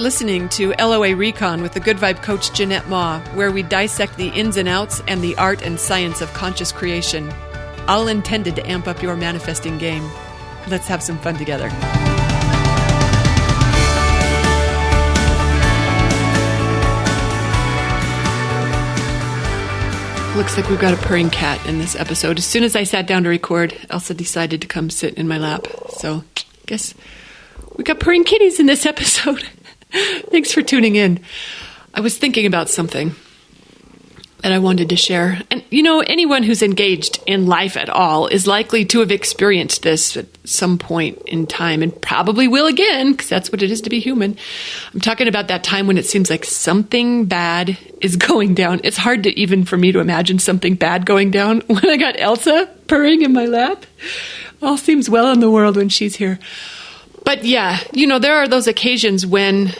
listening to LOA Recon with the Good Vibe coach Jeanette Ma, where we dissect the ins and outs and the art and science of conscious creation, all intended to amp up your manifesting game. Let's have some fun together. Looks like we've got a purring cat in this episode. As soon as I sat down to record, Elsa decided to come sit in my lap. So I guess we got purring kitties in this episode. Thanks for tuning in. I was thinking about something that I wanted to share. And, you know, anyone who's engaged in life at all is likely to have experienced this at some point in time and probably will again, because that's what it is to be human. I'm talking about that time when it seems like something bad is going down. It's hard to even for me to imagine something bad going down when I got Elsa purring in my lap. All seems well in the world when she's here. But yeah, you know, there are those occasions when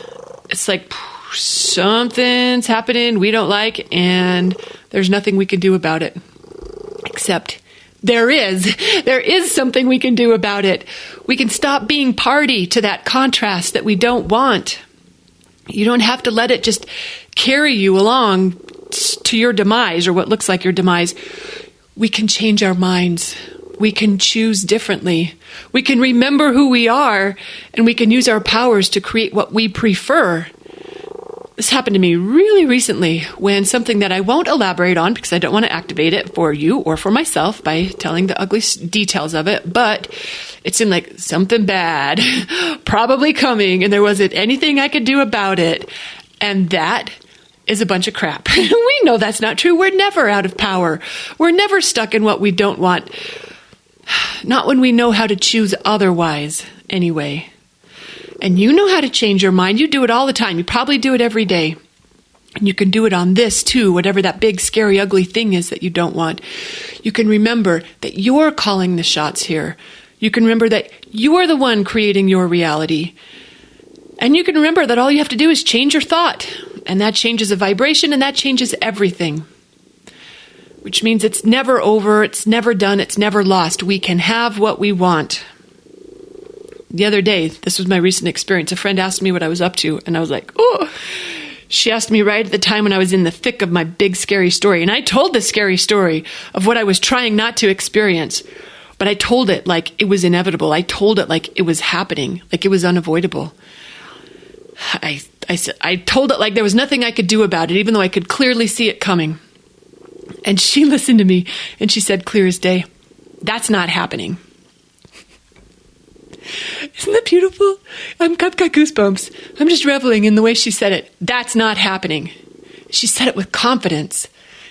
it's like something's happening we don't like and there's nothing we can do about it. Except there is something we can do about it. We can stop being party to that contrast that we don't want. You don't have to let it just carry you along to your demise or what looks like your demise. We can change our minds. We can choose differently. We can remember who we are, and we can use our powers to create what we prefer. This happened to me really recently when something that I won't elaborate on because I don't want to activate it for you or for myself by telling the ugly details of it, but it seemed like something bad probably coming, and there wasn't anything I could do about it. And that is a bunch of crap. We know that's not true. We're never out of power. We're never stuck in what we don't want. Not when we know how to choose otherwise, anyway. And you know how to change your mind. You do it all the time. You probably do it every day. And you can do it on this, too, whatever that big, scary, ugly thing is that you don't want. You can remember that you're calling the shots here. You can remember that you're the one creating your reality. And you can remember that all you have to do is change your thought. And that changes the vibration, and that changes everything. Which means it's never over, it's never done, it's never lost. We can have what we want. The other day, this was my recent experience, a friend asked me what I was up to, and I was like, oh. She asked me right at the time when I was in the thick of my big scary story, and I told the scary story of what I was trying not to experience, but I told it like it was inevitable. I told it like it was happening, like it was unavoidable. I told it like there was nothing I could do about it, even though I could clearly see it coming. And she listened to me, and she said, clear as day, that's not happening. Isn't that beautiful? I've got goosebumps. I'm just reveling in the way she said it. That's not happening. She said it with confidence.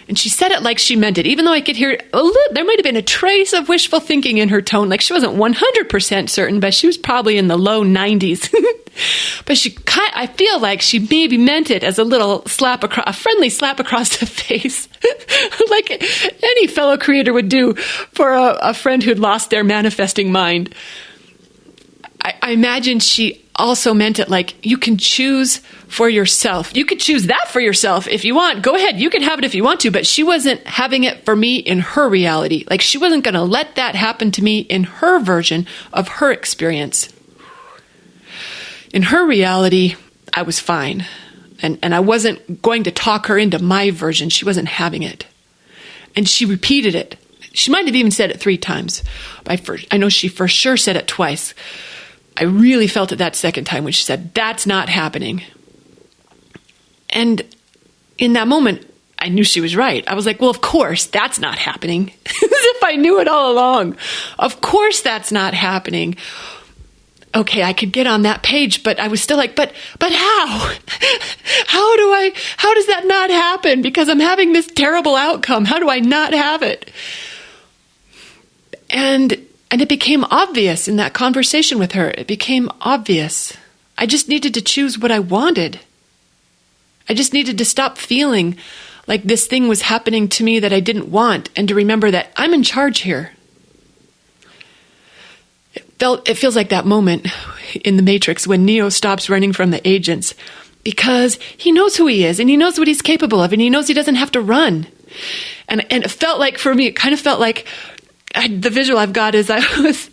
And she said it like she meant it, even though I could hear there might have been a trace of wishful thinking in her tone. Like she wasn't 100% certain, but she was probably in the low 90s. But I feel like she maybe meant it as a little a friendly slap across the face, like any fellow creator would do for a friend who'd lost their manifesting mind. I imagine she also meant it like you can choose for yourself. You could choose that for yourself if you want. Go ahead. You can have it if you want to, but she wasn't having it for me in her reality. Like she wasn't going to let that happen to me in her version of her experience. In her reality, I was fine. And I wasn't going to talk her into my version. She wasn't having it. And she repeated it. She might have even said it 3 times. I know she for sure said it twice. I really felt it that second time when she said, that's not happening. And in that moment, I knew she was right. I was like, well, of course, that's not happening. As if I knew it all along. Of course, that's not happening. Okay, I could get on that page, but I was still like, but how? How does that not happen? Because I'm having this terrible outcome. How do I not have it? And it became obvious in that conversation with her. It became obvious. I just needed to choose what I wanted. I just needed to stop feeling like this thing was happening to me that I didn't want and to remember that I'm in charge here. It feels like that moment in The Matrix when Neo stops running from the agents because he knows who he is and he knows what he's capable of and he knows he doesn't have to run. And it felt like, for me, it kind of felt like the visual I've got is I was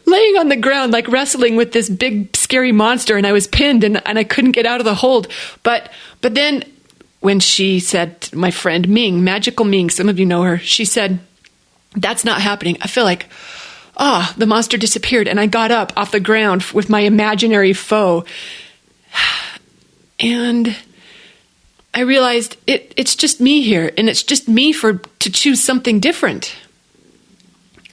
laying on the ground, like wrestling with this big, scary monster, and I was pinned, and I couldn't get out of the hold. But then when she said, my friend Ming, Magical Ming, some of you know her, she said, that's not happening. I feel like, the monster disappeared, and I got up off the ground with my imaginary foe. And I realized it's just me here, and it's just me to choose something different.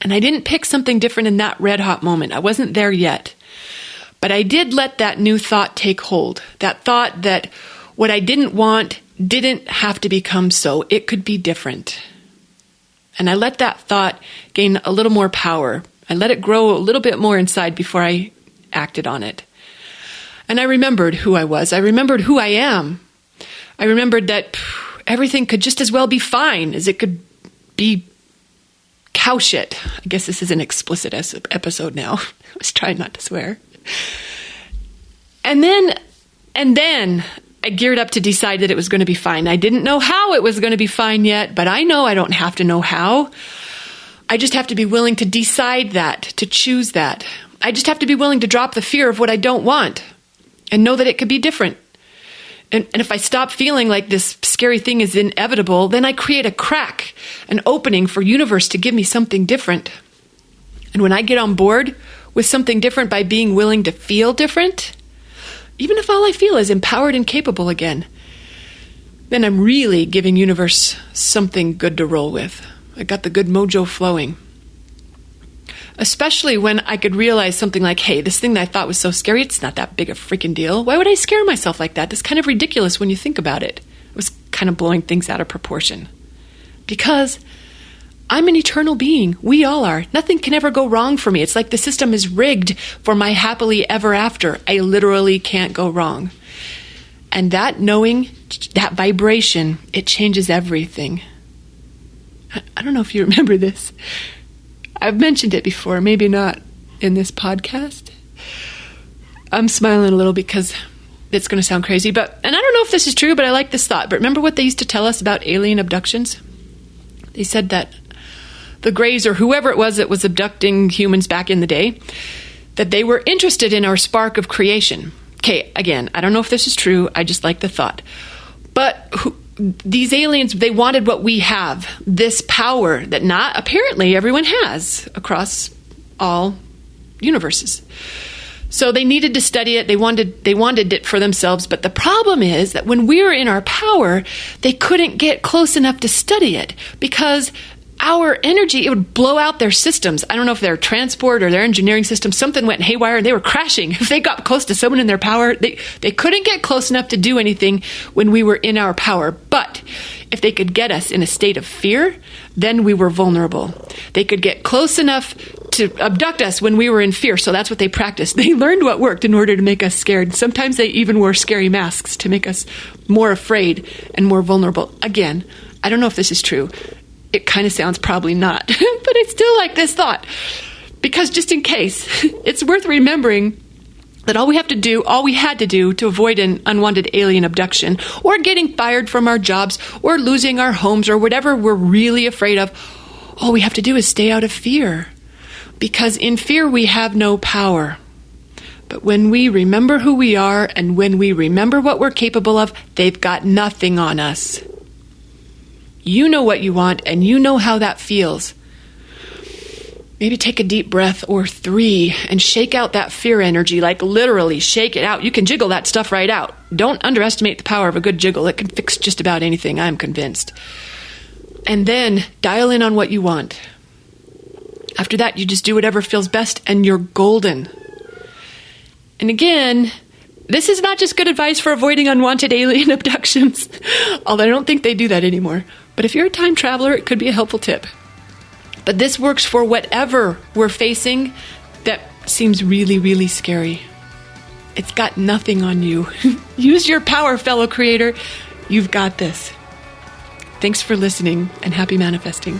And I didn't pick something different in that red hot moment. I wasn't there yet. But I did let that new thought take hold. That thought that what I didn't want didn't have to become so. It could be different. And I let that thought gain a little more power. I let it grow a little bit more inside before I acted on it. And I remembered who I was. I remembered who I am. I remembered that everything could just as well be fine as it could be cow shit. I guess this is an explicit episode now. I was trying not to swear. And then I geared up to decide that it was going to be fine. I didn't know how it was going to be fine yet, but I know I don't have to know how. I just have to be willing to decide that, to choose that. I just have to be willing to drop the fear of what I don't want and know that it could be different. And if I stop feeling like this scary thing is inevitable, then I create a crack, an opening for universe to give me something different. And when I get on board with something different by being willing to feel different, even if all I feel is empowered and capable again, then I'm really giving universe something good to roll with. I got the good mojo flowing. Especially when I could realize something like, hey, this thing that I thought was so scary, it's not that big a freaking deal. Why would I scare myself like that? That's kind of ridiculous when you think about it. It was kind of blowing things out of proportion. Because I'm an eternal being. We all are. Nothing can ever go wrong for me. It's like the system is rigged for my happily ever after. I literally can't go wrong. And that knowing, that vibration, it changes everything. I don't know if you remember this. I've mentioned it before, maybe not in this podcast. I'm smiling a little because it's going to sound crazy, and I don't know if this is true, but I like this thought. But remember what they used to tell us about alien abductions? They said that the Greys, or whoever it was that was abducting humans back in the day, that they were interested in our spark of creation. Okay, again, I don't know if this is true. I just like the thought. But these aliens, they wanted what we have, this power that not apparently everyone has across all universes. So they needed to study it. They wanted it for themselves. But the problem is that when we were in our power, they couldn't get close enough to study it because our energy, it would blow out their systems. I don't know if their transport or their engineering system, something went haywire and they were crashing. If they got close to someone in their power, they couldn't get close enough to do anything when we were in our power. But if they could get us in a state of fear, then we were vulnerable. They could get close enough to abduct us when we were in fear. So that's what they practiced. They learned what worked in order to make us scared. Sometimes they even wore scary masks to make us more afraid and more vulnerable. Again, I don't know if this is true. It kind of sounds probably not, but I still like this thought because just in case, it's worth remembering that all we had to do to avoid an unwanted alien abduction or getting fired from our jobs or losing our homes or whatever we're really afraid of, all we have to do is stay out of fear because in fear we have no power. But when we remember who we are and when we remember what we're capable of, they've got nothing on us. You know what you want, and you know how that feels. Maybe take a deep breath or 3 and shake out that fear energy, like literally shake it out. You can jiggle that stuff right out. Don't underestimate the power of a good jiggle. It can fix just about anything, I'm convinced. And then dial in on what you want. After that, you just do whatever feels best, and you're golden. And again, this is not just good advice for avoiding unwanted alien abductions, although I don't think they do that anymore. But if you're a time traveler, it could be a helpful tip. But this works for whatever we're facing that seems really, really scary. It's got nothing on you. Use your power, fellow creator. You've got this. Thanks for listening, and happy manifesting.